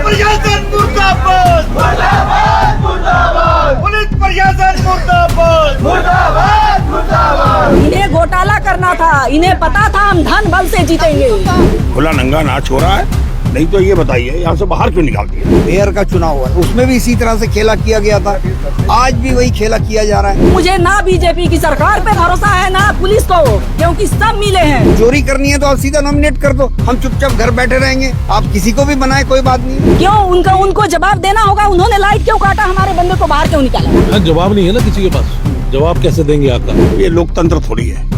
प्रशासन मुर्दाबाद, मुर्दाबाद, मुर्दाबाद। पुलिस प्रशासन मुर्दाबाद, मुर्दाबाद, मुर्दाबाद। इन्हें घोटाला करना था, इन्हें पता था हम धन बल से जीतेंगे। खुला नंगा नाच हो रहा है, नहीं तो ये बताइए यहाँ से बाहर क्यों निकाल दिया? मेयर का चुनाव हुआ, उसमें भी इसी तरह से खेला किया गया था, आज भी वही खेला किया जा रहा है। मुझे ना बीजेपी की सरकार पे भरोसा है ना पुलिस को, क्योंकि सब मिले हैं। चोरी करनी है तो आप सीधा नॉमिनेट कर दो, हम चुपचाप घर बैठे रहेंगे। आप किसी को भी बनाए कोई बात नहीं। क्यों उनको जवाब देना होगा? उन्होंने लाइट क्यों काटा? हमारे बंदे को बाहर क्यों निकाला? जवाब नहीं है ना किसी के पास, जवाब कैसे देंगे आपका? ये लोकतंत्र थोड़ी है,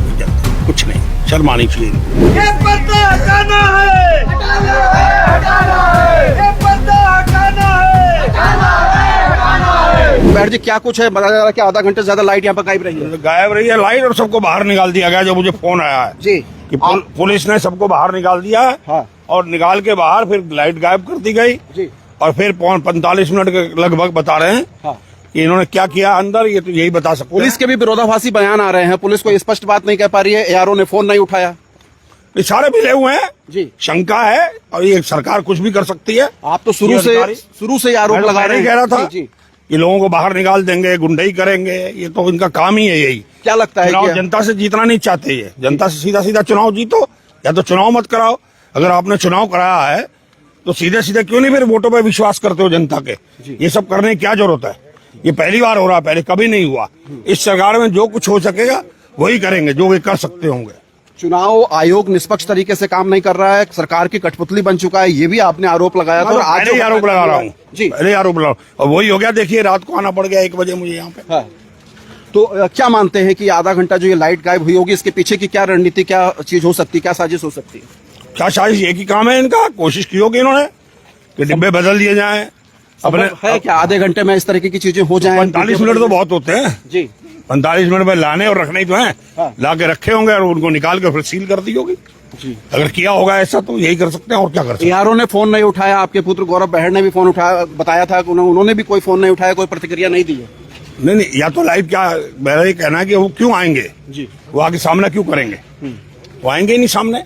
कुछ नहीं, शर्म आनी चाहिए। ये पर्दा हटाना है, हटाना है, हटाना है। ये पर्दा हटाना है, हटाना है, हटाना है। बैठ जी, क्या कुछ है बताया जा रहा है कि आधा घंटे से ज्यादा लाइट यहाँ पर गायब रही है? गायब रही है लाइट और सबको बाहर निकाल दिया गया। जो मुझे फोन आया है जी कि पुलिस ने सबको बाहर निकाल दिया है। हाँ। और निकाल के बाहर फिर लाइट गायब कर दी गई जी। और फिर 45 मिनट के लगभग बता रहे हैं हाँ। कि इन्होंने क्या किया अंदर, ये तो यही बता सकते हैं। पुलिस के भी विरोधाभासी बयान आ रहे हैं, पुलिस को स्पष्ट बात नहीं कह पा रही है, एआरओ ने फोन नहीं उठाया। ये सारे मिले हुए हैं जी। शंका है और ये सरकार कुछ भी कर सकती है। आप तो शुरू से आरोप लगा रहे हैं। कह रहा था जी, जी। कि लोगों को बाहर निकाल देंगे, गुंडई करेंगे, ये तो इनका काम ही है। यही क्या लगता है चुनाव कि जनता से जीतना नहीं चाहते ये, जनता से सीधा सीधा चुनाव जीतो या तो चुनाव मत कराओ। अगर आपने चुनाव कराया है तो सीधे सीधे क्यों नहीं फिर वोटों पे विश्वास करते हो जनता के? ये सब करने की क्या जरूरत है? ये पहली बार हो रहा है, पहले कभी नहीं हुआ। इस सरकार में जो कुछ हो सकेगा वही करेंगे, जो वे कर सकते होंगे। चुनाव आयोग निष्पक्ष तरीके से काम नहीं कर रहा है, सरकार की कठपुतली बन चुका है, ये भी आपने आरोप लगाया था। और आज पहले ही आरोप लगा रहा हूँ जी, पहले आरोप लगा, और वही हो गया। देखिए रात को आना पड़ गया 1 बजे मुझे यहाँ पे। हाँ। तो क्या मानते हैं कि आधा घंटा जो ये लाइट गायब हुई होगी, इसके पीछे की क्या रणनीति, क्या चीज हो सकती है, क्या साजिश हो सकती है? क्या साजिश? एक ही काम है इनका, कोशिश की होगी इन्होंने कि डिब्बे बदल दिए जाएं अपने। है क्या आधे घंटे में इस तरीके की चीजें हो जाएं? 45 मिनट तो बहुत होते हैं जी। 45 मिनट में लाने और रखने ही तो हैं। हाँ। ला के रखे होंगे और उनको निकाल के फिर सील कर दी होगी जी। अगर किया होगा ऐसा तो यही कर सकते हैं, और क्या कर सकते हैं। एआरओ ने फोन नहीं उठाया, आपके पुत्र गौरव बहड़ ने भी फोन उठाया, बताया था कि उन्होंने भी कोई फोन नहीं उठाया, कोई प्रतिक्रिया नहीं दी है। नहीं, या तो लाइव क्या, मेरा ये कहना है कि वो क्यों आएंगे जी। वो आगे सामना क्यों करेंगे? वो आएंगे ही नहीं सामने,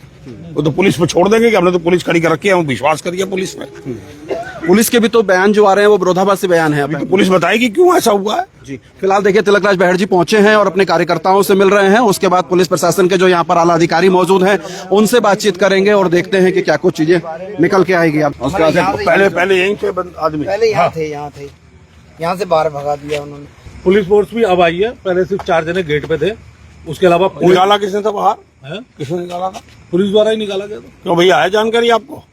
वो तो पुलिस पे छोड़ देंगे कि हमने तो पुलिस खड़ी कर रखी है, हम विश्वास करिए पुलिस पे। पुलिस के भी तो बयान जो आ रहे हैं वो विरोधाभासी बयान है। अभी तो पुलिस बताएगी क्यों ऐसा हुआ है। जी। फिलहाल देखिए, तिलकराज बहड़ जी पहुंचे हैं और अपने कार्यकर्ताओं से मिल रहे हैं। उसके बाद पुलिस प्रशासन के जो यहाँ पर आला अधिकारी मौजूद हैं उनसे बातचीत करेंगे और देखते हैं कि क्या कुछ चीजें निकल के आएगी। पहले यहीं से आदमी पहले यहाँ थे, यहाँ से बाहर भगा दिया उन्होंने। पुलिस फोर्स भी अब आई है, पहले सिर्फ 4 जने गेट पे थे, उसके अलावा निकाला किसने था बाहर? है? किसने निकाला था? पुलिस द्वारा ही निकाला गया था। क्यों भैया, है जानकारी आपको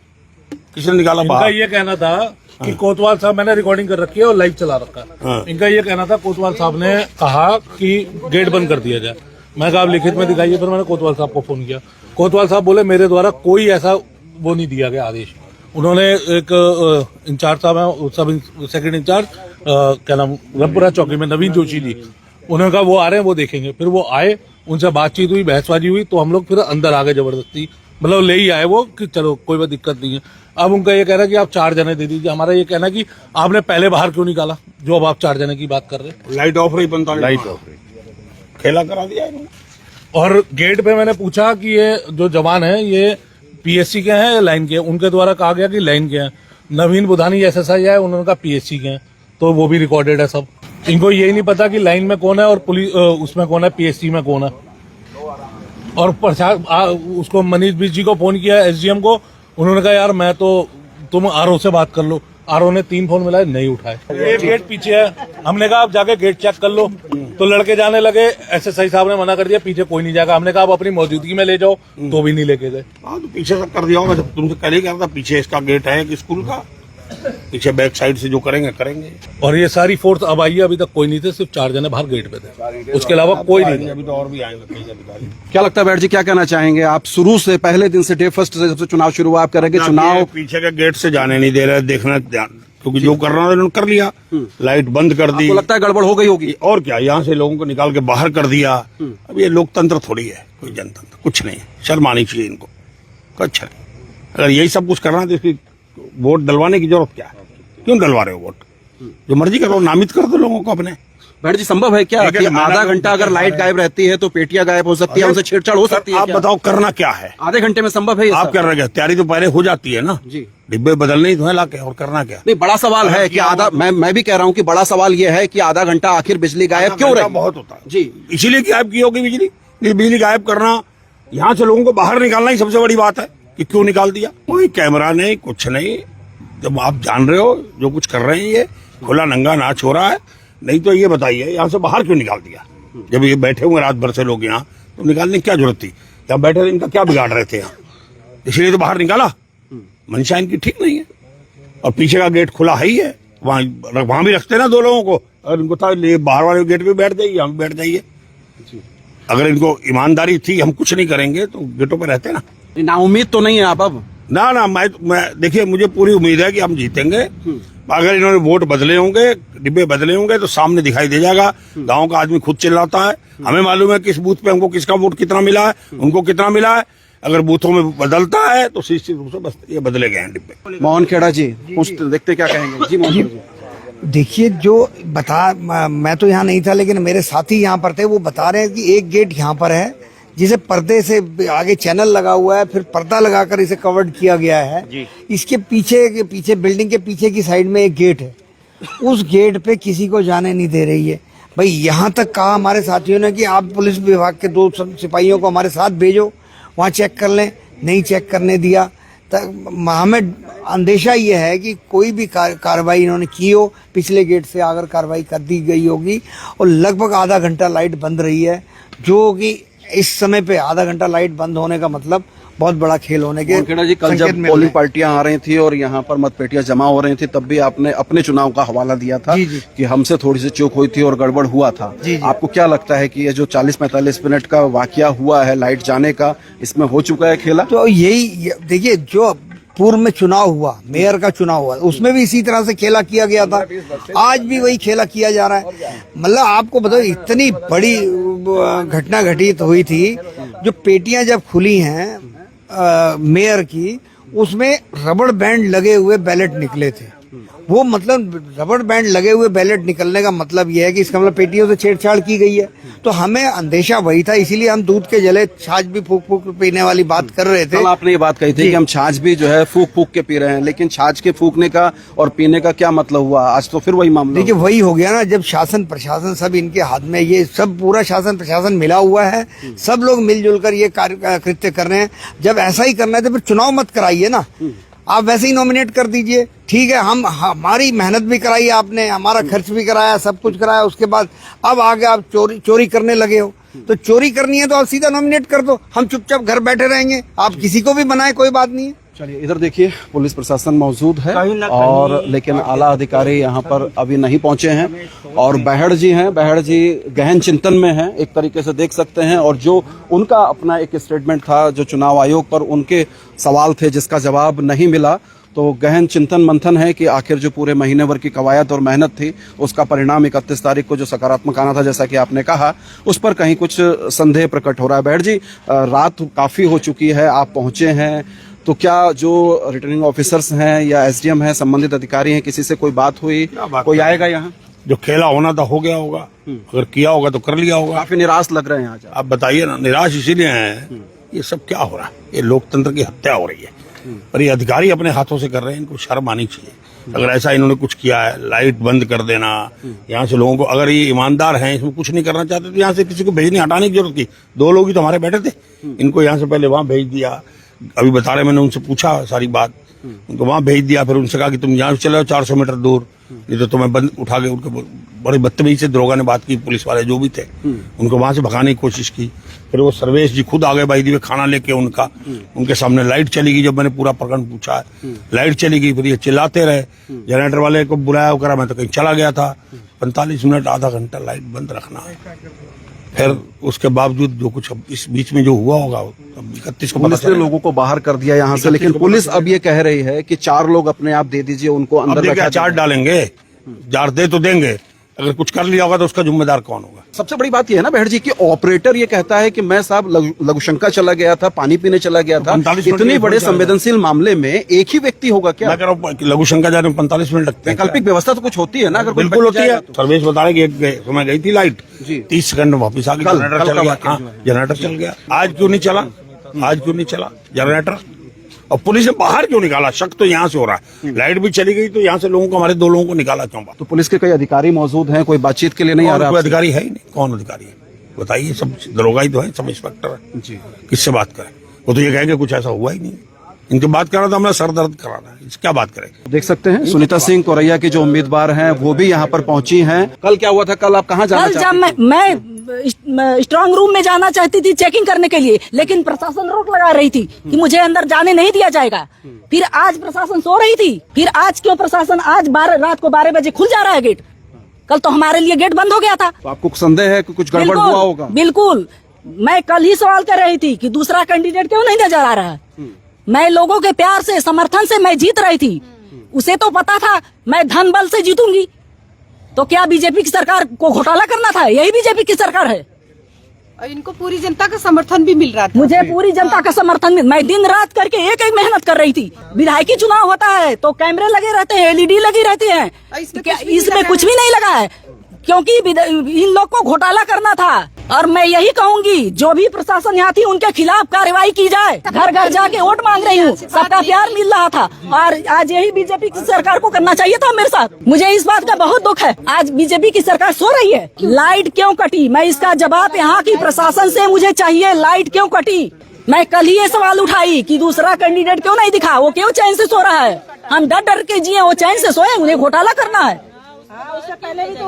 किसने निकाला इनका बाहर? ये कहना था कि कोतवाल साहब, मैंने रिकॉर्डिंग कर रखी है और लाइव चला रखा है। हाँ। इनका ये कहना था कोतवाल साहब ने कहा कि गेट बंद कर दिया जाए। मैं कहा आप लिखित में दिखाइए, फिर मैंने कोतवाल साहब को फोन किया। कोतवाल साहब बोले मेरे द्वारा कोई ऐसा वो नहीं दिया गया आदेश। उन्होंने एक इंचार्ज साहब है, सब सेकंड इंचार्ज क्या नाम, रमपुरा चौकी में नवीन जोशी जी, उन्होंने कहा वो आ रहे हैं, वो देखेंगे। फिर वो आए, उनसे बातचीत हुई, बहसबाजी हुई, तो हम लोग फिर अंदर आ गए जबरदस्ती, मतलब ले ही आए वो कि चलो कोई बात दिक्कत नहीं है। अब उनका ये कह रहा है कि आप 4 जने दे दीजिए। हमारा ये कहना है कि आपने पहले बाहर क्यों निकाला, जो अब आप 4 जने की बात कर रहे हैं। लाइट ऑफ रही, 45 लाइट ऑफ रही, खेला करा दिया इन्होंने। और गेट पे मैंने पूछा कि ये जो जवान है ये पीएससी के हैं या लाइन के हैं? उनके द्वारा कहा गया कि लाइन के हैं। नवीन बुधानी एसएसआई है, उन्होंने कहा पीएससी के हैं, तो वो भी रिकॉर्डेड है सब। इनको यही नहीं पता कि लाइन में कौन है और पुलिस उसमें कौन है, पीएससी में कौन है। और उसको मनीष बीच जी को फोन किया, एसडीएम को, उन्होंने कहा यार मैं तो, तुम आरओ से बात कर लो। आरओ ने 3 फोन मिलाए, नहीं उठाए। एक गेट पीछे है, हमने कहा आप जाके गेट चेक कर लो, तो लड़के जाने लगे। एसएसआई साहब ने मना कर दिया, पीछे कोई नहीं जाएगा। हमने कहा आप अपनी मौजूदगी में ले जाओ, तो भी नहीं लेके गए। हाँ तो पीछे से कर दिया होगा, जब तुमसे कल ही कहा था पीछे इसका गेट है कि स्कूल का, पीछे बैक साइड से जो करेंगे करेंगे। और ये सारी फोर्स अब आई है, अभी तक कोई नहीं थे, सिर्फ 4 जने बाहर गेट पे थे, उसके अलावा कोई नहीं। अभी तो और भी आएंगे कई अधिकारी। क्या लगता है बैठ जी, क्या कहना चाहेंगे आप? शुरू से पहले दिन से, डे फर्स्ट से, जब से चुनाव शुरू हुआ, आप कह रहे हैं कि चुनाव पीछे के गेट से जाने नहीं दे रहे, देखना ध्यान, क्योंकि जो करना था उन्होंने कर लिया, लाइट बंद कर दी। आपको लगता है गड़बड़ हो गई होगी? और क्या, यहाँ से लोगों को निकाल के बाहर कर दिया। अब ये लोकतंत्र थोड़ी है, कोई जनतंत्र कुछ नहीं है, शर्म आनी चाहिए इनको। अच्छा, अगर यही सब कुछ करना है तो इसकी वोट डलवाने की जरूरत क्या है? क्यों डलवा रहे हो वोट? जो मर्जी करो, नामित कर दो लोगों को अपने। भैर जी संभव है क्या ठीक है, कि मैंने आधा आपको घंटा अगर लाइट गायब रहती है तो पेटियां गायब हो सकती है, उनसे छेड़छाड़ हो सकती है आप क्या? बताओ करना क्या है? आधे घंटे में संभव है ये आप सब? कर रहे हैं, तैयारी तो पहले हो जाती है ना जी। डिब्बे बदलने ही तो है लाके, और करना क्या? नहीं, बड़ा सवाल है कि आधा, मैं भी कह रहा हूँ कि बड़ा सवाल ये है कि आधा घंटा आखिर बिजली गायब क्यों रही? बहुत होता है जी। इसीलिए गायब की होगी बिजली। ये बिजली गायब करना, यहाँ से लोगों को बाहर निकालना ही सबसे बड़ी बात है कि क्यों निकाल दिया। कोई कैमरा नहीं, कुछ नहीं। जब आप जान रहे हो जो कुछ कर रहे हैं ये खुला नंगा नाच हो रहा है, नहीं तो ये बताइए यहाँ से बाहर क्यों निकाल दिया? जब ये बैठे हुए रात भर से लोग यहाँ, तो निकालने की क्या जरूरत थी? यहाँ बैठे थे, इनका क्या बिगाड़ रहे थे यहाँ? इसलिए तो बाहर निकाला। मंशा इनकी ठीक नहीं है। और पीछे का गेट खुला है ही है, वहां भी रखते ना दो लोगों को, अगर इनको था ये बाहर वाले गेट पे बैठ जाइए, हम बैठ जाइए। अगर इनको ईमानदारी थी हम कुछ नहीं करेंगे तो गेटों पे रहते ना। नाउम्मीद तो नहीं है आप अब? ना मैं देखिए, मुझे पूरी उम्मीद है कि हम जीतेंगे। अगर इन्होंने वोट बदले होंगे, डिब्बे बदले होंगे, तो सामने दिखाई दे जाएगा। गांव का आदमी खुद चिल्लाता है, हमें मालूम है किस बूथ पे हमको किसका वोट कितना मिला है, उनको कितना मिला है। अगर बूथों में बदलता है तो निश्चित रूप से बस ये बदले गए हैं डिब्बे। मोहन खेड़ा जी पूछते, देखते क्या कहेंगे। जी मोहन खेड़ा जी। देखिए, जो मैं तो यहाँ नहीं था, लेकिन मेरे साथी यहाँ पर थे, वो बता रहे हैं कि एक गेट यहाँ पर है जिसे पर्दे से आगे चैनल लगा हुआ है, फिर पर्दा लगाकर इसे कवर्ड किया गया है। इसके पीछे बिल्डिंग के पीछे की साइड में एक गेट है, उस गेट पे किसी को जाने नहीं दे रही है। भाई यहाँ तक कहा हमारे साथियों ने कि आप पुलिस विभाग के 2 सिपाहियों को हमारे साथ भेजो, वहाँ चेक कर लें। नहीं चेक करने दिया। हमें अंदेशा ये है कि कोई भी कार्रवाई इन्होंने की हो, पिछले गेट से अगर कार्रवाई कर दी गई होगी। और लगभग आधा घंटा लाइट बंद रही है, जो कि इस समय पे आधा घंटा लाइट बंद होने का मतलब बहुत बड़ा खेल होने के खेड़ा जी, कल जब पोलिंग पार्टियां आ रही थी और यहाँ पर मतपेटियां जमा हो रही थी, तब भी आपने अपने चुनाव का हवाला दिया था कि हमसे थोड़ी सी चूक हुई थी और गड़बड़ हुआ था। आपको क्या लगता है कि ये जो 40-45 मिनट का वाकया हुआ है लाइट जाने का, इसमें हो चुका है खेला? तो यही देखिए, जो पूर्व में चुनाव हुआ, मेयर का चुनाव हुआ, उसमें भी इसी तरह से खेला किया गया था। आज भी वही खेला किया जा रहा है। मतलब आपको बताओ, इतनी बड़ी घटना घटित हुई थी। जो पेटियां जब खुली हैं मेयर की, उसमें रबड़ बैंड लगे हुए बैलेट निकले थे। वो मतलब रबड़ बैंड लगे हुए बैलेट निकलने का मतलब ये है कि इसका मतलब पेटियों से छेड़छाड़ की गई है। तो हमें अंदेशा वही था, इसीलिए हम दूध के जले छाछ भी फूक फूक पीने वाली बात कर रहे थे। आपने ये बात कही थी कि हम छाछ भी जो है फूक फूक के पी रहे हैं, लेकिन छाछ के फूकने का और पीने का क्या मतलब हुआ? आज तो फिर वही मामला। देखिए, वही हो गया ना, जब शासन प्रशासन सब इनके हाथ में, ये सब पूरा शासन प्रशासन मिला हुआ है, सब लोग मिलजुल कर ये कृत्य कर रहे हैं। जब ऐसा ही करना है तो फिर चुनाव मत कराइए ना, आप वैसे ही नॉमिनेट कर दीजिए। ठीक है, हमारी मेहनत भी कराई आपने, हमारा खर्च भी कराया, सब कुछ कराया, उसके बाद अब आगे आप चोरी करने लगे हो। तो चोरी करनी है तो आप सीधा नॉमिनेट कर दो, हम चुपचाप घर बैठे रहेंगे। आप किसी को भी बनाए, कोई बात नहीं है। चलिए, इधर देखिए, पुलिस प्रशासन मौजूद है और लेकिन आला अधिकारी यहाँ पर अभी नहीं पहुंचे हैं। और बहड़ जी हैं, बहड़ जी गहन चिंतन में हैं, एक तरीके से देख सकते हैं। और जो उनका अपना एक स्टेटमेंट था, जो चुनाव आयोग पर उनके सवाल थे जिसका जवाब नहीं मिला, तो गहन चिंतन मंथन है कि आखिर जो पूरे महीने भर की कवायद और मेहनत थी, उसका परिणाम 31 तारीख को जो सकारात्मक आना था, जैसा कि आपने कहा, उस पर कहीं कुछ संदेह प्रकट हो रहा है। बहड़ जी, रात काफी हो चुकी है, आप पहुंचे हैं, तो क्या जो रिटर्निंग ऑफिसर्स हैं या एसडीएम हैं, संबंधित अधिकारी हैं, किसी से कोई बात हुई? कोई आएगा यहाँ? जो खेला होना था हो गया होगा, अगर किया होगा तो कर लिया होगा। काफी निराश लग रहे हैं आज आप बताइए ना। निराश इसीलिए हैं, ये सब क्या हो रहा है? ये लोकतंत्र की हत्या हो रही है। पर ये अधिकारी अपने हाथों से कर रहे हैं, इनको शर्म आनी चाहिए। अगर ऐसा इन्होंने कुछ किया है, लाइट बंद कर देना, यहाँ से लोगों को, अगर ये ईमानदार हैं, इसमें कुछ नहीं करना चाहते तो यहाँ से किसी को भेजने हटाने की जरूरत थी। 2 लोग ही तो हमारे बैठे थे, इनको यहाँ से पहले वहां भेज दिया। अभी बता रहे, मैंने उनसे पूछा सारी बात, उनको वहां भेज दिया। फिर उनसे कहा कि तुम यहाँ चले जाओ 400 मीटर दूर, नहीं तो तुम्हें बंद उठा के, उनके बड़े बदतमीजी से दरोगा ने बात की, पुलिस वाले जो भी थे उनको वहां से भगाने की कोशिश की। फिर वो सर्वेश जी खुद आ गए भाई दी खाना लेके, उनके सामने लाइट चली गई। जब मैंने पूरा प्रकरण पूछा है, लाइट चली गई। फिर ये चिल्लाते रहे, जनरेटर वाले को बुलाया, वो करा, मैं तो कहीं चला गया था। 45 मिनट आधा घंटा लाइट बंद रखना है। फिर उसके बावजूद जो कुछ इस बीच में जो हुआ होगा, 31 को पुलिस ने लोगों को बाहर कर दिया यहाँ से, लेकिन पुलिस अब ये कह रही है कि 4 लोग अपने आप दे दीजिए, उनको अंदर क्या चार्ज डालेंगे? जार दे तो देंगे, अगर कुछ कर लिया होगा तो उसका जिम्मेदार कौन होगा? सबसे बड़ी बात यह है ना बहड़ जी कि ऑपरेटर ये कहता है कि मैं साहब लघुशंका चला गया था, पानी पीने चला गया था। 45 मिनट इतने में बड़े पहुंच जाएगा। संवेदनशील मामले में एक ही व्यक्ति होगा क्या? मैं कह रहा हूँ लघुशंका जाने में 45 मिनट लगते हैं। वैकल्पिक व्यवस्था तो कुछ होती है ना? अगर कोई बिल्कुल बच होती है। जाएगा तो। सर्वेश बता रहे कि एक समय गई थी लाइट, जी। 30 सेकंड में वापस आ गई, कल जनरेटर का चल गया। वाकया हाँ, जो है। जनरेटर चल गया। आज क्यों नहीं चला? आज क्यों नहीं चला जनरेटर? और पुलिस ने बाहर क्यों निकाला? शक तो यहाँ से हो रहा है। लाइट भी चली गई तो यहाँ से लोगों को, हमारे 2 लोगों को निकाला क्यों? तो पुलिस के कई अधिकारी मौजूद हैं, कोई बातचीत के लिए नहीं आ रहा? कोई अधिकारी है ही नहीं। कौन अधिकारी है बताइए? सब दरोगा ही तो है, सब इंस्पेक्टर है। जी। किससे बात करें? वो तो ये कहेंगे कुछ ऐसा हुआ ही नहीं। इनकी बात करा तो हमें सर दर्द कराना है, इसकी क्या बात करें? देख सकते हैं सुनीता सिंह कोरैया की जो उम्मीदवार हैं वो भी यहाँ पर पहुंची हैं। कल क्या हुआ था? कल आप कहाँ जाना कल जब चाहते मैं स्ट्रांग रूम में जाना चाहती थी चेकिंग करने के लिए, लेकिन प्रशासन रोक लगा रही थी कि मुझे अंदर जाने नहीं दिया जाएगा। फिर आज प्रशासन सो रही थी, फिर आज क्यों प्रशासन आज रात को 12 बजे खुल जा रहा है गेट? कल तो हमारे लिए गेट बंद हो गया था। तो आपको संदेह है कि कुछ गड़बड़ हुआ होगा? बिल्कुल। मैं कल ही सवाल कर रही थी कि दूसरा कैंडिडेट क्यों नहीं नजर आ रहा है। मैं लोगों के प्यार से, समर्थन से मैं जीत रही थी। उसे तो पता था मैं धन बल से जीतूंगी। तो क्या बीजेपी की सरकार को घोटाला करना था? यही बीजेपी की सरकार है। और इनको पूरी जनता का समर्थन भी मिल रहा था। मुझे पूरी जनता का समर्थन मैं दिन रात करके एक मेहनत कर रही थी। विधायकी चुनाव होता है तो कैमरे लगे रहते हैं, एलईडी लगी रहती है। इसमें कुछ भी नहीं लगा है, क्योंकि इन लोग को घोटाला करना था। और मैं यही कहूंगी जो भी प्रशासन यहाँ थी उनके खिलाफ कार्रवाई की जाए। घर घर जाके वोट मांग रही हूँ, सबका प्यार मिल रहा था और आज यही बीजेपी की सरकार को करना चाहिए था मेरे साथ। मुझे इस बात का बहुत दुख है। आज बीजेपी की सरकार सो रही है। लाइट क्यों कटी? मैं इसका जवाब यहाँ की प्रशासन से मुझे चाहिए। लाइट क्यों कटी? मैं कल ही ये सवाल उठाई कि दूसरा कैंडिडेट क्यों नहीं दिखा, वो क्यों चैन से सो रहा है? हम डर डर के जिए, वो चैन से सोए, उन्हें घोटाला करना है।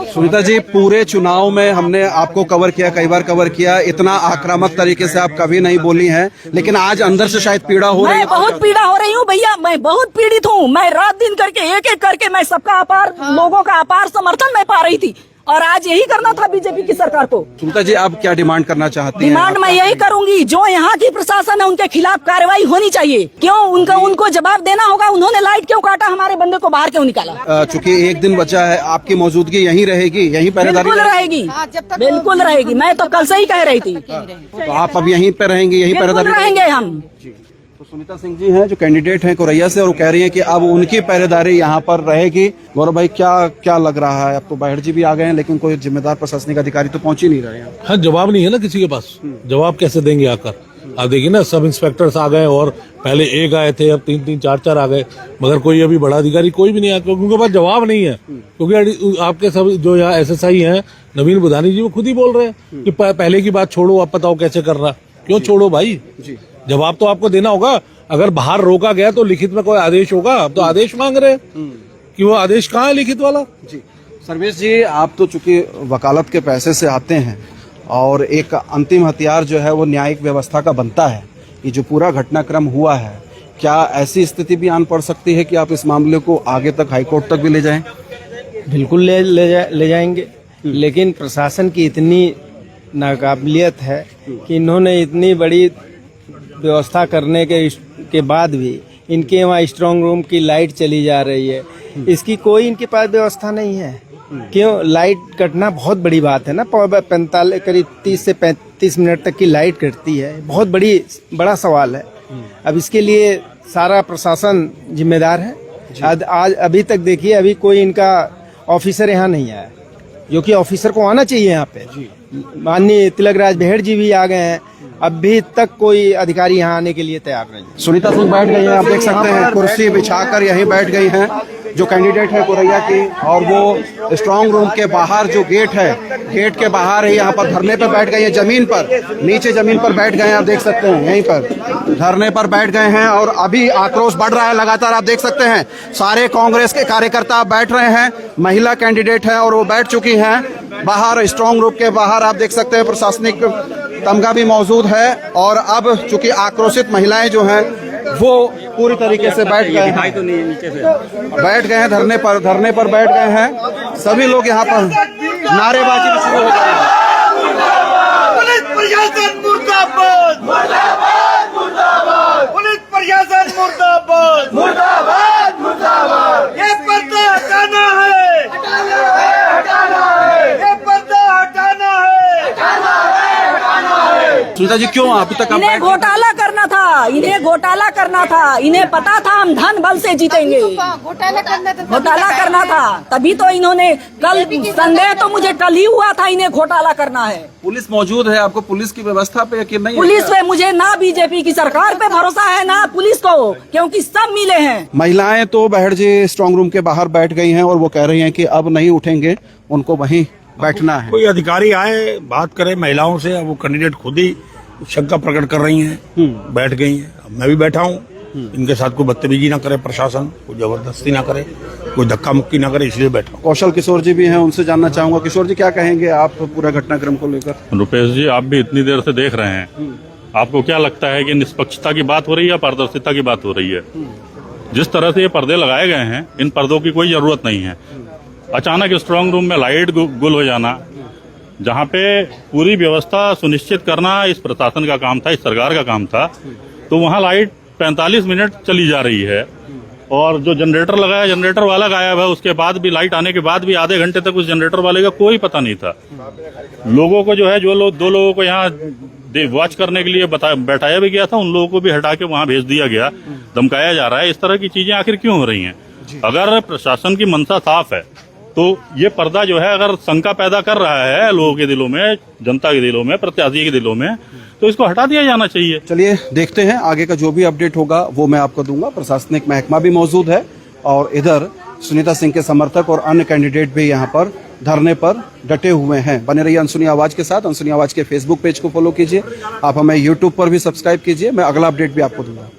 सुनीता जी, पूरे चुनाव में हमने आपको कवर किया, कई बार कवर किया, इतना आक्रामक तरीके से आप कभी नहीं बोली हैं, लेकिन आज अंदर से शायद पीड़ा हो रही है। मैं बहुत पीड़ा हो रही हूँ भैया, मैं बहुत पीड़ित हूँ। मैं रात दिन करके एक एक करके मैं सबका अपार लोगों का अपार समर्थन मैं पा रही थी और आज यही करना था बीजेपी की सरकार को। सुनीता जी, आप क्या डिमांड करना चाहती हैं? डिमांड मैं यही करूंगी, जो यहाँ की प्रशासन है उनके खिलाफ कार्रवाई होनी चाहिए। क्यों उनको जवाब देना होगा। उन्होंने लाइट क्यों काटा? हमारे बंदे को बाहर क्यों निकाला? चूंकि एक दिन बचा है, आपकी मौजूदगी यहीं रहेगी, यहीं पहरेदारी बिल्कुल रहेगी, बिल्कुल रहेगी। मैं तो कल से ही कह रही थी, तो आप अब यहीं पे रहेंगे, यहीं बिल्कुल पहरेदारी रहेंगे हम। तो सुनीता सिंह जी हैं जो कैंडिडेट हैं कोरैया से, और वो कह रही हैं कि अब उनकी पहरेदारी यहाँ पर रहेगी। गौरव भाई, क्या लग रहा है? अब तो बाहर जी भी आ गए हैं, लेकिन कोई जिम्मेदार प्रशासनिक अधिकारी तो पहुंच ही नहीं रहे हैं। हाँ, जवाब नहीं है ना किसी के पास। जवाब कैसे देंगे आकर? आप देखिए ना, सब इंस्पेक्टर्स आ गए और पहले एक आए थे, अब 3-3, 4-4 आ गए, मगर कोई अभी बड़ा अधिकारी कोई भी नहीं आया, क्योंकि उनके पास जवाब नहीं है। क्योंकि आपके सब जो यहाँ SSI हैं, नवीन बुधानी जी, वो खुद ही बोल रहे हैं कि पहले की बात छोड़ो, आप बताओ कैसे करना। क्यों छोड़ो भाई? जवाब तो आपको देना होगा। अगर बाहर रोका गया तो लिखित में कोई आदेश होगा। अब तो आदेश मांग रहे हैं कि वो आदेश कहाँ है लिखित वाला? जी सर्वेश जी, आप तो चूंकि वकालत के पैसे से आते हैं और एक अंतिम हथियार जो है वो न्यायिक व्यवस्था का बनता है। ये जो पूरा घटनाक्रम हुआ है, क्या ऐसी स्थिति भी आन पड़ सकती है कि आप इस मामले को आगे तक हाईकोर्ट तक भी ले जाएं? बिल्कुल ले जाएंगे, लेकिन प्रशासन की इतनी नाकाबिलियत है कि इन्होंने इतनी बड़ी व्यवस्था करने के बाद भी इनके वहाँ स्ट्रांग रूम की लाइट चली जा रही है। इसकी कोई इनके पास व्यवस्था नहीं है। क्यों? लाइट कटना बहुत बड़ी बात है ना। 45 करीब 30 से 35 मिनट तक की लाइट कटती है, बहुत बड़ा सवाल है। अब इसके लिए सारा प्रशासन जिम्मेदार है। आज अभी तक देखिए, अभी कोई इनका ऑफिसर यहाँ नहीं आया, जो कि ऑफिसर को आना चाहिए यहाँ पे। माननीय तिलकराज बहेड़ जी भी आ गए हैं, अभी तक कोई अधिकारी यहाँ आने के लिए तैयार नहीं है। सुनीता सिंह बैठ गई हैं, आप देख सकते हैं, कुर्सी बिछाकर यहीं बैठ गई हैं जो कैंडिडेट है कोरैया की, और वो स्ट्रांग रूम के बाहर जो गेट है, गेट के बाहर ही यहाँ पर धरने पर बैठ गई है। जमीन पर, नीचे जमीन पर बैठ गए हैं, आप देख सकते हैं, यहीं पर धरने पर बैठ गए हैं। और अभी आक्रोश बढ़ रहा है लगातार, आप देख सकते हैं सारे कांग्रेस के कार्यकर्ता बैठ रहे हैं। महिला कैंडिडेट है और वो बैठ चुकी हैं बाहर, स्ट्रांग रूम के बाहर। आप देख सकते हैं प्रशासनिक तमगा भी मौजूद है। और अब चूंकि आक्रोशित महिलाएं जो हैं वो पूरी तरीके से बैठ गए हैं, बैठ गए हैं धरने पर बैठ गए हैं। सभी लोग यहाँ पर नारेबाजी भी शुरू हो गई है। पुलिस प्रशासन मुर्दाबाद, मुर्दाबाद, मुर्दाबाद। पुलिस प्रशासन मुर्दाबाद, मुर्दाबाद, मुर्दाबाद। ये पर्दा हटाना है, हटाना है, हटाना है। सुनीता जी क्यों अभी तक आप इन्हें घोटाला करना था, इन्हें घोटाला करना था, इन्हें पता था हम धन बल से जीतेंगे। घोटाला करना था, घोटाला करना था, तभी तो इन्होंने कल, संदेह तो मुझे कल ही हुआ था इन्हें घोटाला करना है। पुलिस मौजूद है, आपको पुलिस की व्यवस्था पे यकीन नहीं है? पुलिस पे मुझे ना बीजेपी की सरकार पे भरोसा है ना पुलिस को, क्योंकि सब मिले हैं। महिलाएं तो बहड़ जी स्ट्रांग रूम के बाहर बैठ गई हैं और वो कह रही हैं कि अब नहीं उठेंगे, उनको वहीं बैठना है। कोई अधिकारी आए, बात करे महिलाओं से, अब वो कैंडिडेट खुद ही शंका प्रकट कर रही हैं, बैठ गई हैं। अब मैं भी बैठा हूँ, इनके साथ कोई बदतमीजी ना करे प्रशासन, कोई जबरदस्ती ना करे, कोई धक्का मुक्की ना करे, इसलिए बैठा हूँ। कौशल किशोर जी भी हैं, उनसे जानना चाहूंगा। किशोर जी क्या कहेंगे आप पूरा घटनाक्रम को लेकर? रुपेश जी, आप भी इतनी देर से देख रहे हैं, आपको क्या लगता है कि निष्पक्षता की बात हो रही है या पारदर्शिता की बात हो रही है? जिस तरह से ये पर्दे लगाए गए हैं, इन पर्दों की कोई जरूरत नहीं है। अचानक स्ट्रांग रूम में लाइट गुल हो जाना, जहां पे पूरी व्यवस्था सुनिश्चित करना इस प्रशासन का काम था, इस सरकार का काम था, तो वहां लाइट 45 मिनट चली जा रही है और जो जनरेटर लगाया, जनरेटर वाला गायब है। उसके बाद भी, लाइट आने के बाद भी आधे घंटे तक उस जनरेटर वाले का कोई पता नहीं था। लोगों को जो है, जो लोग, 2 लोगों को यहाँ वॉच करने के लिए बैठाया भी गया था, उन लोगों को भी हटा के वहां भेज दिया गया, धमकाया जा रहा है। इस तरह की चीजें आखिर क्यों हो रही हैं? अगर प्रशासन की मंशा साफ है तो ये पर्दा जो है, अगर शंका पैदा कर रहा है लोगों के दिलों में, जनता के दिलों में, प्रत्याशी के दिलों में, तो इसको हटा दिया जाना चाहिए। चलिए देखते हैं आगे का जो भी अपडेट होगा वो मैं आपको दूंगा। प्रशासनिक महकमा भी मौजूद है और इधर सुनीता सिंह के समर्थक और अन्य कैंडिडेट भी यहाँ पर धरने पर डटे हुए हैं। बने रहिए अनसुनी आवाज के साथ। अनसुनी आवाज के फेसबुक पेज को फॉलो कीजिए, आप हमें यूट्यूब पर भी सब्सक्राइब कीजिए। मैं अगला अपडेट भी आपको दूंगा।